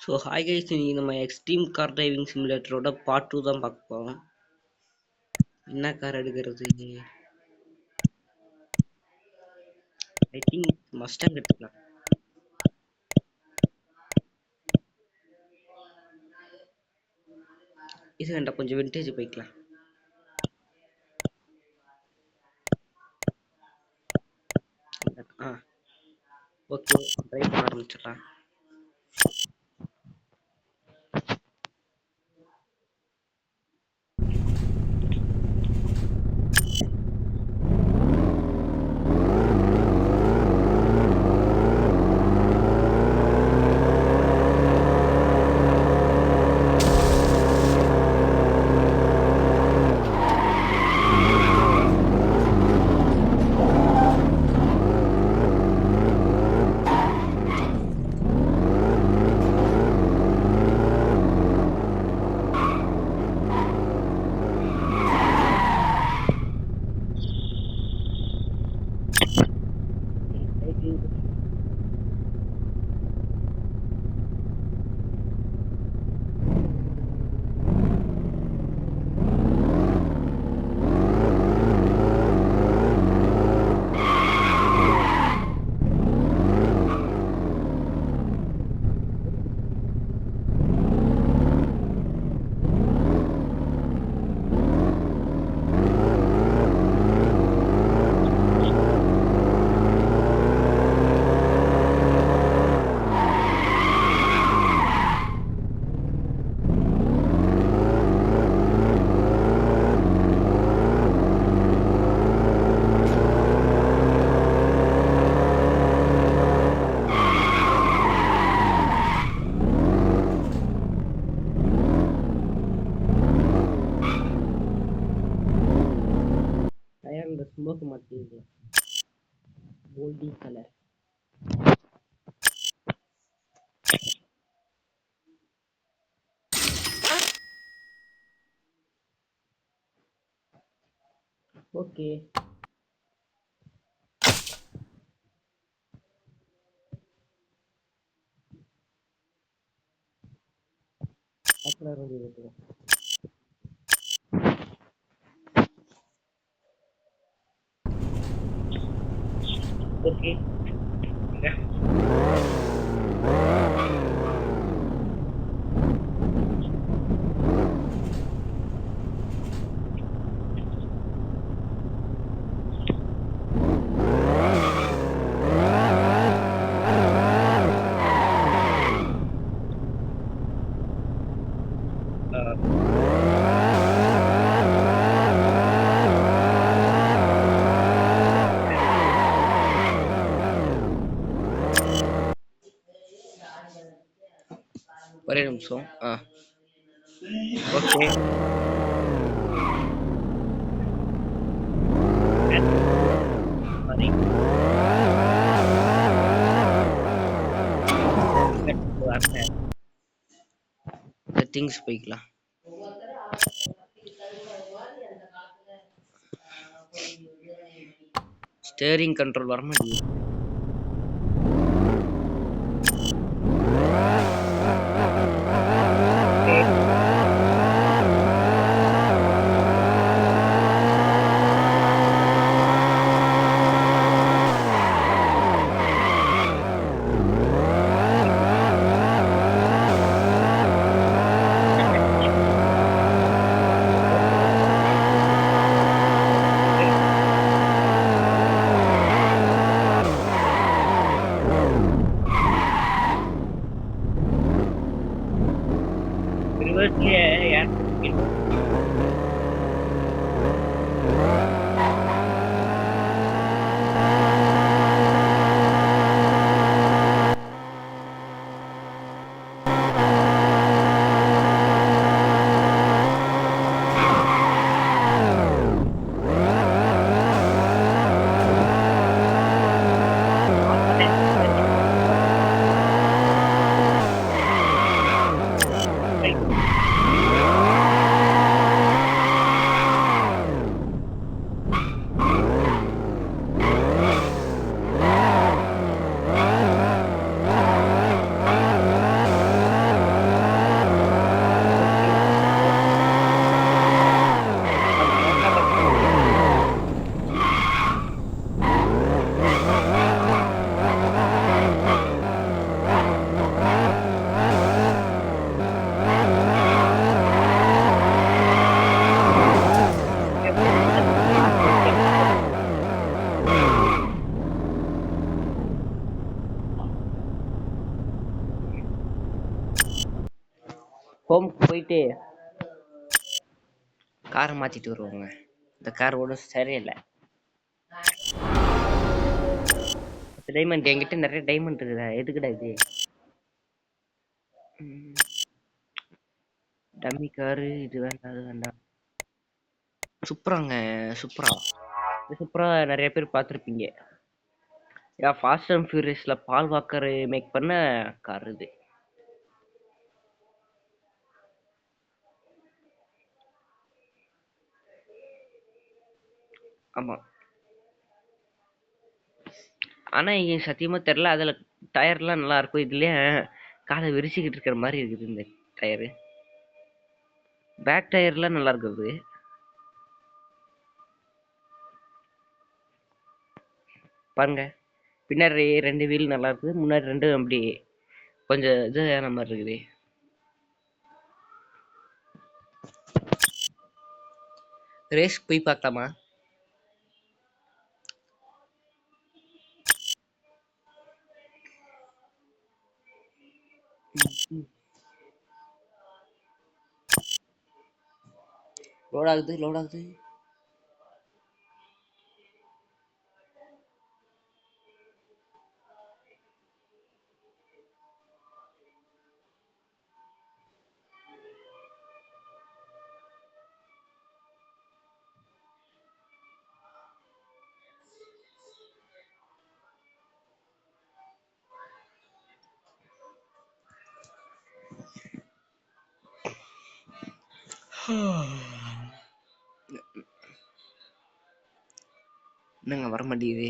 So hi guys, இன்னைக்கு நம்ம extreme car driving சிமுலேட்டரோட part 2 தான் பார்க்க போகிறோம். என்ன கார் எடுக்கிறது? ஐ திங்க் மஸ்டாங் எடுத்துக்கலாம். இது வேண்டாம், கொஞ்சம் விண்டேஜ் போய்க்கலாம். ஓகே, ட்ரை பண்ண ஆரம்பிச்சிடலாம். டயர்ல ஸ்மோக் மாட்டேங்குது. கோல்டி கலர். ஓகே, அப்புறம் ஓகே. ஒரே நிமிஷம். ஓகே, செட்டிங்ஸ் போய்க்கலாம். ஸ்டேரிங் கண்ட்ரோல் வர மாட்டேங்குது. ஹோம் போயிட்டு காரை மாத்திட்டு வருவாங்க. இந்த கார் ஒன்றும் சரியில்லை. டைமண்ட் என்கிட்ட நிறைய டைமண்ட் இருக்குதா? எதுக்குடா இது? டம்மி காரு இது வேண்டாம், அது வேண்டாம். சூப்பராங்க, சூப்பரா சூப்பரா நிறைய பேர் பார்த்துருப்பீங்க. ஃபாஸ்ட் அண்ட் ஃபியூரியஸ்ல பால் வாக்கர் மேக் பண்ண கார் இது. ஆமா, ஆனா இங்க சத்தியமா தெரியல. அதுல டயர்லாம் நல்லா இருக்கும். இதுலயே காலை விரிச்சுக்கிட்டு இருக்கிற மாதிரி இருக்குது இந்த டயரு. பேக் டயர்லாம் நல்லா இருக்குது. பாருங்க, பின்னாடி 2 வீல் நல்லா இருக்குது, முன்னாடி 2 அப்படி கொஞ்சம் இது ஆன மாதிரி இருக்குது. ரேஸ் போய் பார்க்கலாமா? லோட் ஆகுது, லோட் ஆகுது. என்னங்க வர மாட்டேங்குது?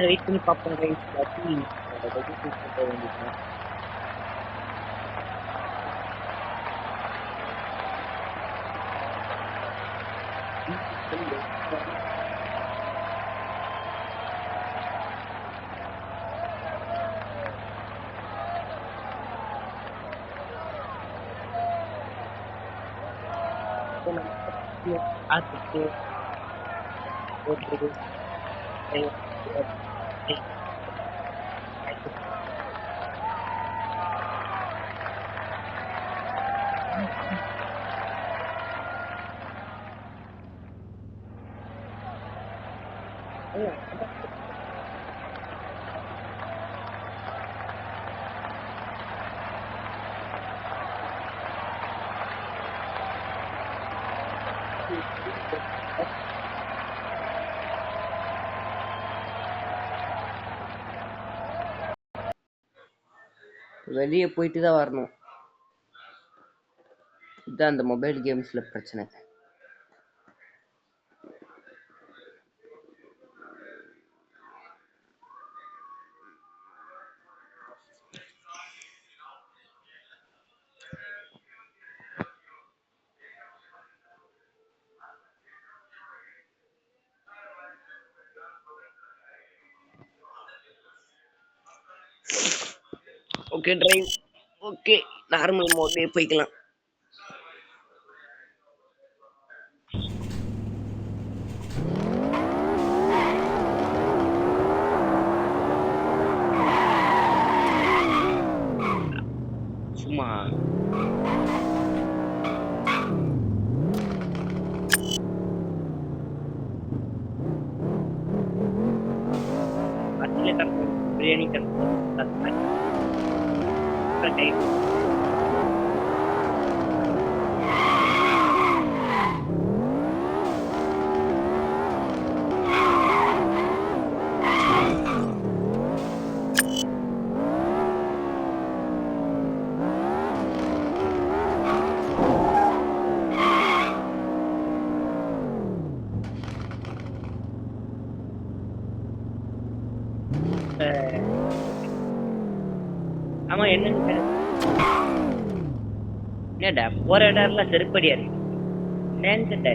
வெயிட் பண்ணி பார்ப்போம். வெளியே போயிட்டு தான் வரணும். இதுதான் அந்த மொபைல் கேம்ஸ்ல பிரச்சனை. Okay, drive. ஓகே, நார்மல் மோட்லயே போய்க்கலாம். சும்மா பிரியாணி ஆமா என்னங்க என்னடா போற இடம்லாம் செருப்படியா இருக்கு என்னங்கடா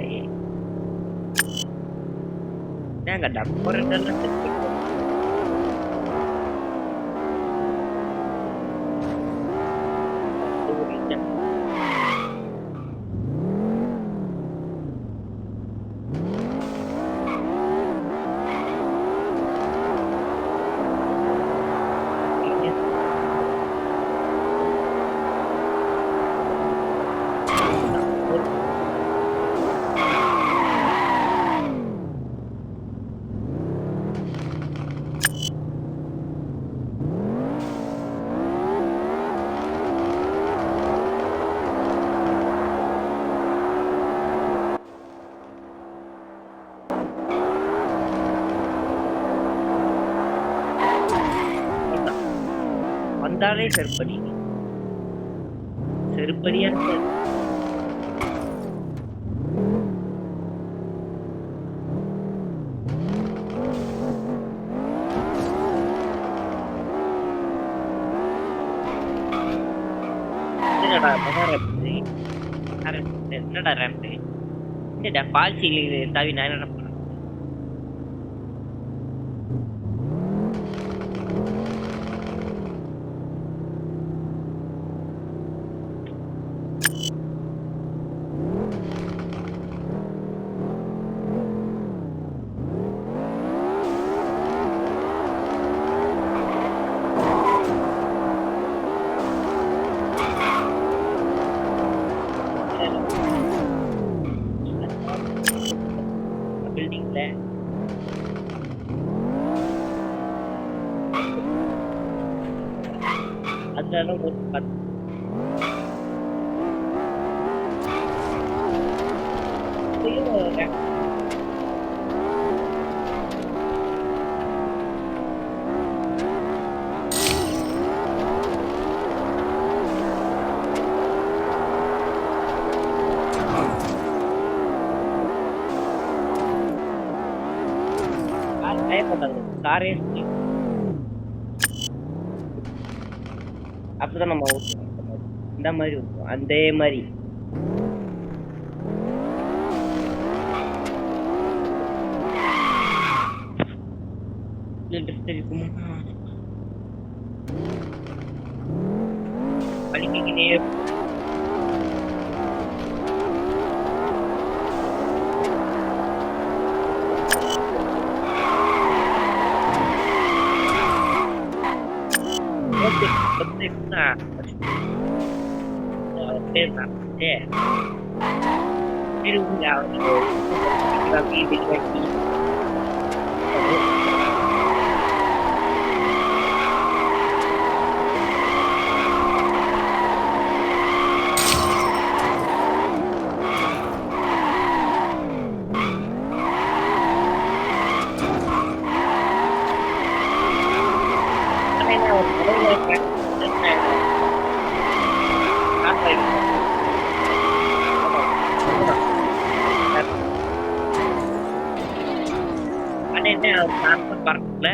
என்னங்கடா போற இடம்லாம் செருப்படியா இருக்கு வந்தாலே செருப்படி செருப்படியா இருக்காது என்னடா என்னடா ரேம்ப் என்னடா பால்சி தாவி நான் என்ன பண்ணேன் பில்டிங்ல அதனால ஒரு 10 பயப்படாது காரே அப்பதான் நம்ம ஓட்டுவோம் இந்த மாதிரி ஓட்டுவோம் அதே மாதிரி ட்ரிஃப்ட் இருக்குமா வலிக்கினே பறக்கல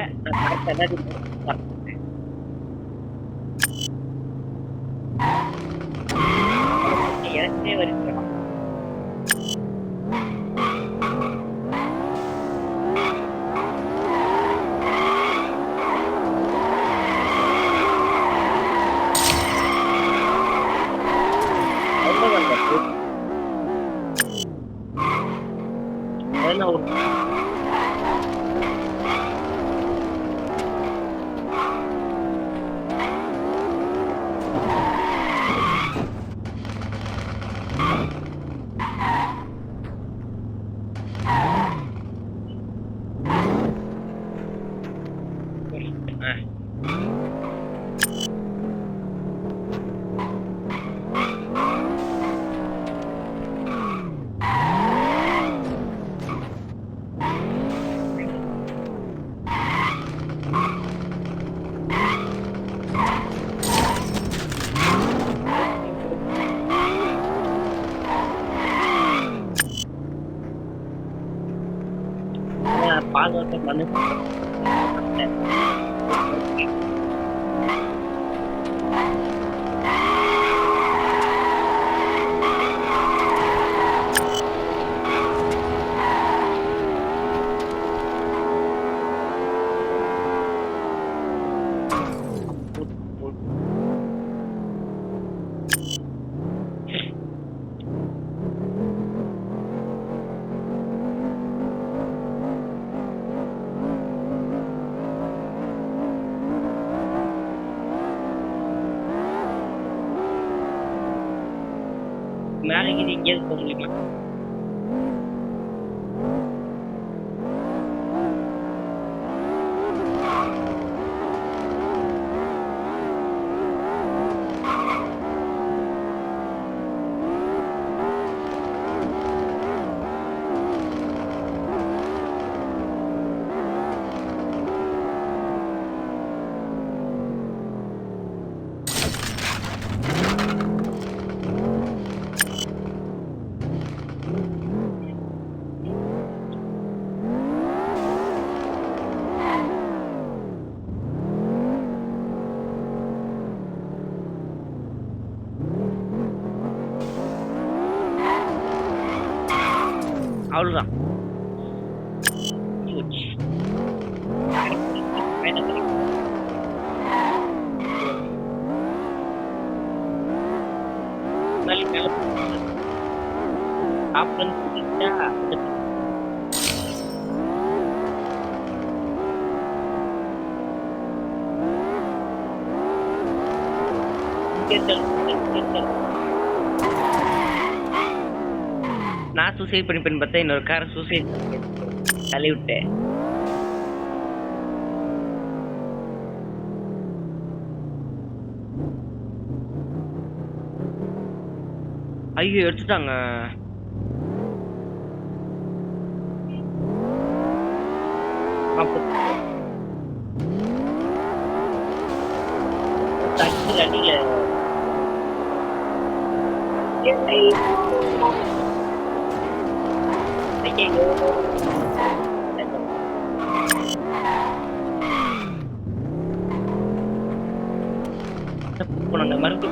எனக்கே வருகிறேன் பாதுகாக்க மனு மேலே இது எங்கேயாவது போக முடியுமா? அவ்வளவுதான். நான் சூசைட் பண்ணிப்பேன்னு பார்த்தா இன்னொரு காரை சூசைட் தள்ளி விட்டேன். ஐயோ எடுத்துட்டாங்க. அடியில மருந்து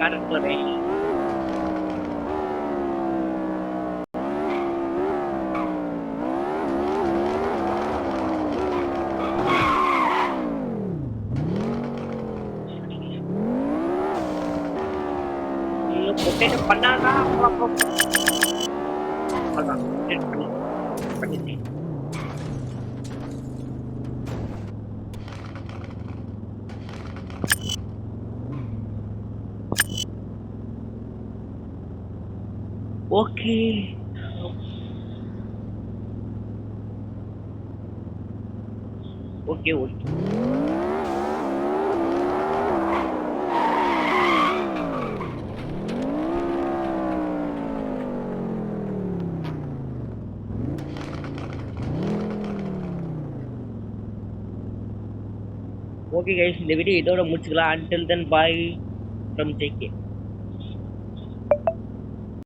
காரணம் போறேன். பண்ணாதான் பண்ணிட்டேன். Okay okay okay okay guys, இந்த வீடியோ இதோட முடிச்சுக்கலாம். until then bye from JK.